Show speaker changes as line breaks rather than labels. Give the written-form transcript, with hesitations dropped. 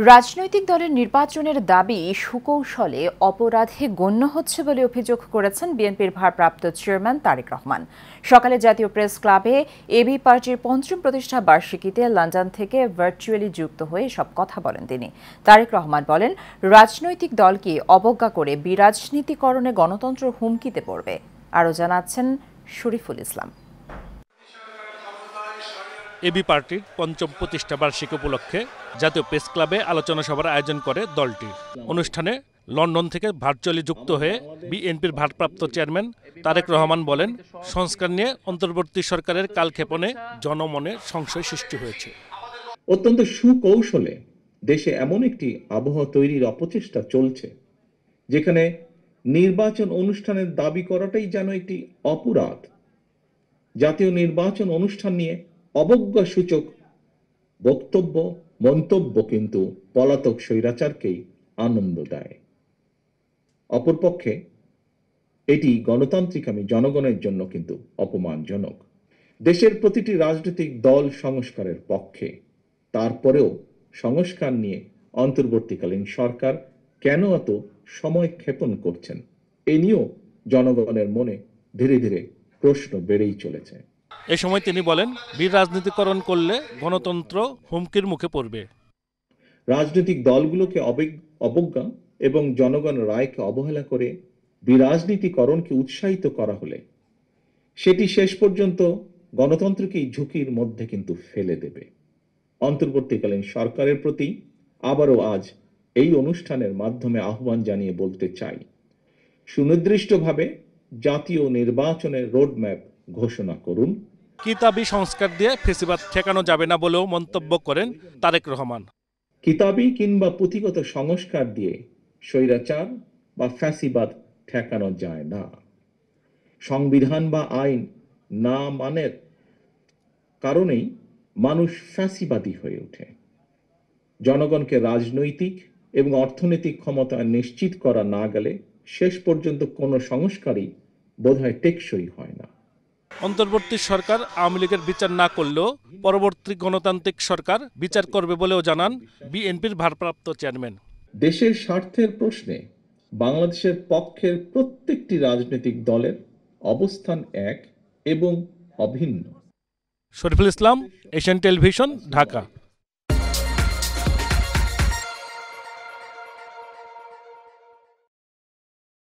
রাজনৈতিক দলের নির্বাচনের দাবি সুকৌশলে অপরাধে গণ্য হচ্ছে বলে অভিযোগ করেছেন বিএনপির ভারপ্রাপ্ত চেয়ারম্যান তারেক রহমান। সকালে জাতীয় প্রেস ক্লাবে এবি পার্টির পঞ্চম প্রতিষ্ঠা বার্ষিকীতে লন্ডন থেকে ভার্চুয়ালি যুক্ত হয়ে সব কথা বলেন তিনি। তারেক রহমান বলেন, রাজনৈতিক দলকে অবজ্ঞা করে বিরাজনীতিকরণে গণতন্ত্র হুমকিতে পড়বে। আরও জানাচ্ছেন শরীফুল ইসলাম।
এবি পার্টির পঞ্চম প্রতিষ্ঠা বার্ষিকী উপলক্ষে জাতীয় প্রেস ক্লাবে আলোচনা সভার আয়োজন করে দলটি। অনুষ্ঠানে লন্ডন থেকে ভার্চুয়ালি যুক্ত হয়ে বিএনপির ভারপ্রাপ্ত চেয়ারম্যান তারেক রহমান বলেন, সংস্কার নিয়ে অন্তর্বর্তী সরকারের কালক্ষেপণে জনমনে সংশয় সৃষ্টি হয়েছে।
অত্যন্ত সুকৌশলে দেশে এমন একটি আবহাওয়া তৈরির অপচেষ্টা চলছে, যেখানে নির্বাচন অনুষ্ঠানের দাবি করাটাই যেন একটি অপরাধ। জাতীয় নির্বাচন অনুষ্ঠান নিয়ে অবজ্ঞা সূচক বক্তব্য মন্তব্য কিন্তু পলাতক স্বৈরাচারকেই আনন্দ দেয়। অপরপক্ষে এটি গণতান্ত্রিকামী জনগণের জন্য কিন্তু অপমানজনক। দেশের প্রতিটি রাজনৈতিক দল সংস্কারের পক্ষে, তারপরেও সংস্কার নিয়ে অন্তর্বর্তীকালীন সরকার কেন এত সময় ক্ষেপণ করছেন, এ নিয়েও জনগণের মনে ধীরে ধীরে প্রশ্ন বেড়েই চলেছে।
এ সময় তিনি বলেন, বিরাজনীতিকরণ করলে গণতন্ত্র হুমকির মুখে পড়বে।
রাজনৈতিক দলগুলোকে অবজ্ঞা এবং জনগণের রায়কে অবহেলা করে বিরাজনীতিকরণকে উৎসাহিত করা হলে সেটি শেষ পর্যন্ত গণতন্ত্রকেই ঝুঁকির মধ্যে কিন্তু ফেলে দেবে। অন্তর্বর্তীকালীন সরকারের প্রতি আবারও আজ এই অনুষ্ঠানের মাধ্যমে আহ্বান জানিয়ে বলতে চাই, সুনির্দিষ্টভাবে জাতীয় নির্বাচনের রোডম্যাপ ঘোষণা করুন।
কিতাবি সংস্কার দিয়ে ফেসিবাদ ঠেকানো যাবে না বলেও মন্তব্য করেন তারেক রহমান।
কিতাবি কিংবা পুঁথিগত সংস্কার দিয়ে স্বৈরাচার বা ফ্যাসিবাদ ঠেকানো যায় না। সংবিধান বা আইন না মানের কারণেই মানুষ ফ্যাসিবাদী হয়ে ওঠে। জনগণকে রাজনৈতিক এবং অর্থনৈতিক ক্ষমতা নিশ্চিত করা না গেলে শেষ পর্যন্ত কোনো সংস্কারই বোধহয় টেকসই হয় না।
অন্তর্বর্তী সরকার আওয়ামী লীগের বিচার না করলেও পরবর্তী গণতান্ত্রিক সরকার বিচার করবে বলেও জানান বিএনপির ভারপ্রাপ্ত চেয়ারম্যান।
দেশের স্বার্থের প্রশ্নে বাংলাদেশের পক্ষের প্রত্যেকটি রাজনৈতিক দলের অবস্থান এক এবং অভিন্ন।
Shariful Islam, Asian television, Dhaka.